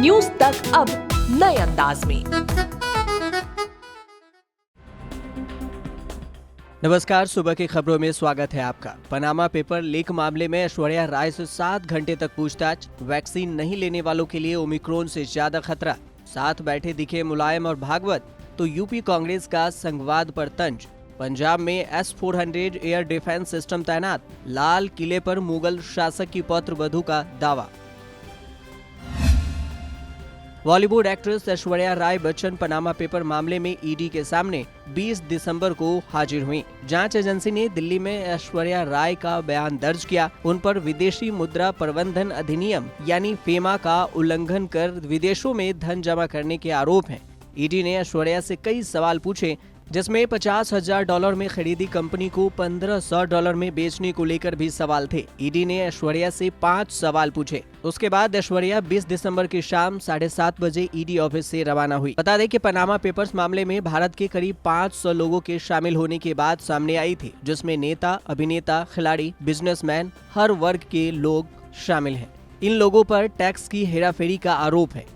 News तक अब नए अंदाज में। नमस्कार, सुबह की खबरों में स्वागत है आपका। पनामा पेपर लीक मामले में ऐश्वर्या राय से 7 घंटे तक पूछताछ। वैक्सीन नहीं लेने वालों के लिए ओमिक्रॉन से ज्यादा खतरा। साथ बैठे दिखे मुलायम और भागवत, तो यूपी कांग्रेस का संघवाद पर तंज। पंजाब में S-400 एयर डिफेंस सिस्टम तैनात। लाल किले पर मुगल शासक की पौत्र वधू का दावा। Bollywood actress Aishwarya Rai Bachchan Panama paper मामले में ईडी के सामने 20 दिसंबर को हाजिर हुई। जांच एजेंसी ने दिल्ली में ऐश्वर्या राय का बयान दर्ज किया। उन पर विदेशी मुद्रा प्रबंधन अधिनियम यानी फेमा का उल्लंघन कर विदेशों में धन जमा करने के आरोप हैं। ईडी ने ऐश्वर्या से कई सवाल पूछे, जिसमें $50,000 में खरीदी कंपनी को $1,500 में बेचने को लेकर भी सवाल थे। ईडी ने ऐश्वर्या से 5 सवाल पूछे। उसके बाद ऐश्वर्या 20 दिसंबर की शाम 7:30 बजे ईडी ऑफिस से रवाना हुई। बता दें कि पनामा पेपर्स मामले में भारत के करीब 500 लोगों के शामिल होने की बात सामने आई थी, जिसमें नेता, अभिनेता, खिलाड़ी, बिजनेसमैन, हर वर्ग के लोग शामिल हैं। इन लोगों पर टैक्स की हेराफेरी का आरोप है।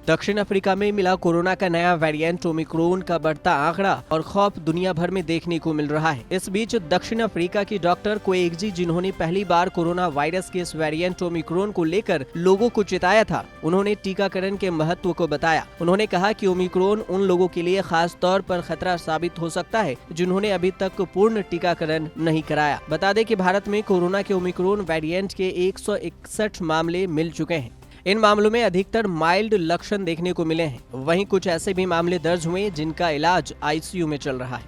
दक्षिण अफ्रीका में मिला कोरोना का नया वेरिएंट ओमिक्रॉन का बढ़ता आंकड़ा और खौफ दुनिया भर में देखने को मिल रहा है। इस बीच दक्षिण अफ्रीका की डॉक्टर कोएग्जी, जिन्होंने पहली बार कोरोना वायरस के इस वेरिएंट ओमिक्रॉन को लेकर लोगों को चिताया था, उन्होंने टीकाकरण के महत्व को बताया। उन्होंने कहा कि ओमिक्रॉन उन लोगों के लिए खास तौर पर खतरा साबित हो सकता है जिन्होंने अभी तक पूर्ण टीकाकरण नहीं कराया। बता दें कि भारत में कोरोना के ओमिक्रॉन वेरिएंट के 161 मामले मिल चुके हैं। इन मामलों में अधिकतर माइल्ड लक्षण देखने को मिले हैं। वहीं कुछ ऐसे भी मामले दर्ज हुए जिनका इलाज आईसीयू में चल रहा है।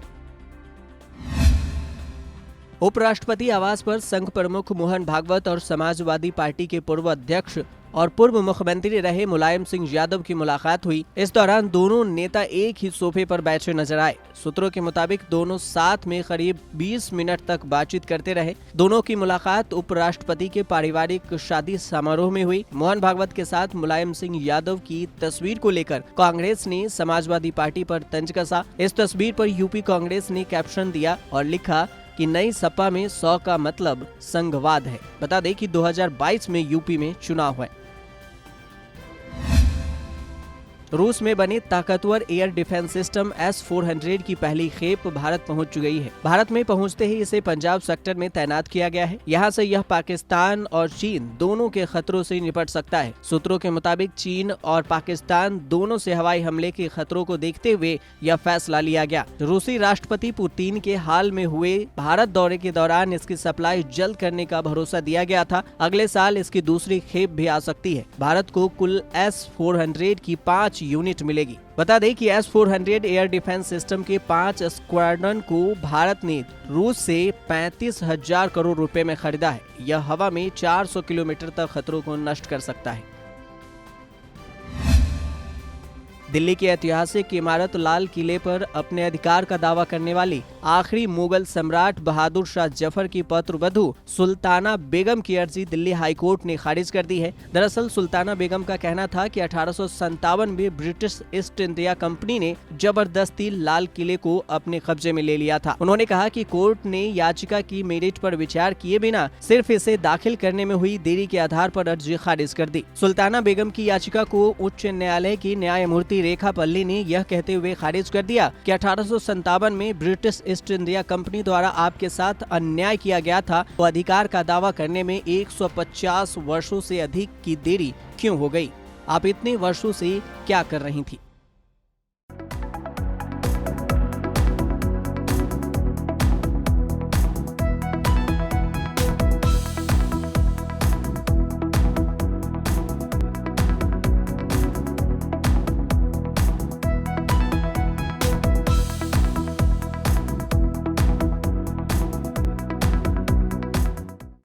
उपराष्ट्रपति आवास पर संघ प्रमुख मोहन भागवत और समाजवादी पार्टी के पूर्व अध्यक्ष और पूर्व मुख्यमंत्री रहे मुलायम सिंह यादव की मुलाकात हुई। इस दौरान दोनों नेता एक ही सोफे पर बैठे नजर आए। सूत्रों के मुताबिक दोनों साथ में करीब 20 मिनट तक बातचीत करते रहे। दोनों की मुलाकात उपराष्ट्रपति के पारिवारिक शादी समारोह में हुई। मोहन भागवत के साथ मुलायम सिंह यादव की तस्वीर को लेकर कांग्रेस ने समाजवादी पार्टी पर तंज कसा। इस तस्वीर पर यूपी कांग्रेस ने कैप्शन दिया और लिखा कि नई सपा में 100 का मतलब संघवाद है। बता दें कि 2022 में यूपी में चुनाव है। रूस में बने ताकतवर एयर डिफेंस सिस्टम S-400 की पहली खेप भारत पहुंच गई है। भारत में पहुंचते ही इसे पंजाब सेक्टर में तैनात किया गया है। यहां से यह पाकिस्तान और चीन दोनों के खतरों से निपट सकता है। सूत्रों के मुताबिक चीन और पाकिस्तान दोनों से हवाई हमले के खतरों को देखते हुए यह फैसला लिया गया। रूसी राष्ट्रपति पुतिन के हाल में हुए भारत दौरे के दौरान इसकी सप्लाई जल्द करने का भरोसा दिया गया था। अगले साल इसकी दूसरी खेप भी आ सकती है। भारत को कुल S-400 की 5 यूनिट मिलेगी। बता दें कि S-400 एयर डिफेंस सिस्टम के 5 स्क्वाड्रन को भारत ने रूस से 35,000 करोड़ रुपए में खरीदा है। यह हवा में 400 किलोमीटर तक खतरों को नष्ट कर सकता है। दिल्ली की ऐतिहासिक इमारत लाल किले पर अपने अधिकार का दावा करने वाली आखिरी मुगल सम्राट बहादुर शाह जफर की पौत्र वधू सुल्ताना बेगम की अर्जी दिल्ली हाई कोर्ट ने खारिज कर दी है। दरअसल सुल्ताना बेगम का कहना था कि 1857 में ब्रिटिश ईस्ट इंडिया कंपनी ने जबरदस्ती लाल किले को अपने कब्जे में ले लिया था। उन्होंने कहा कि कोर्ट ने याचिका की मेरिट पर विचार किए बिना सिर्फ इसे दाखिल करने में हुई देरी के आधार पर अर्जी खारिज कर दी। सुल्ताना बेगम की याचिका को उच्च न्यायालय की न्यायमूर्ति रेखा पल्ली ने यह कहते हुए खारिज कर दिया कि 1857 में ब्रिटिश ईस्ट इंडिया कंपनी द्वारा आपके साथ अन्याय किया गया था, तो अधिकार का दावा करने में 150 वर्षों से अधिक की देरी क्यों हो गई? आप इतने वर्षों से क्या कर रही थी?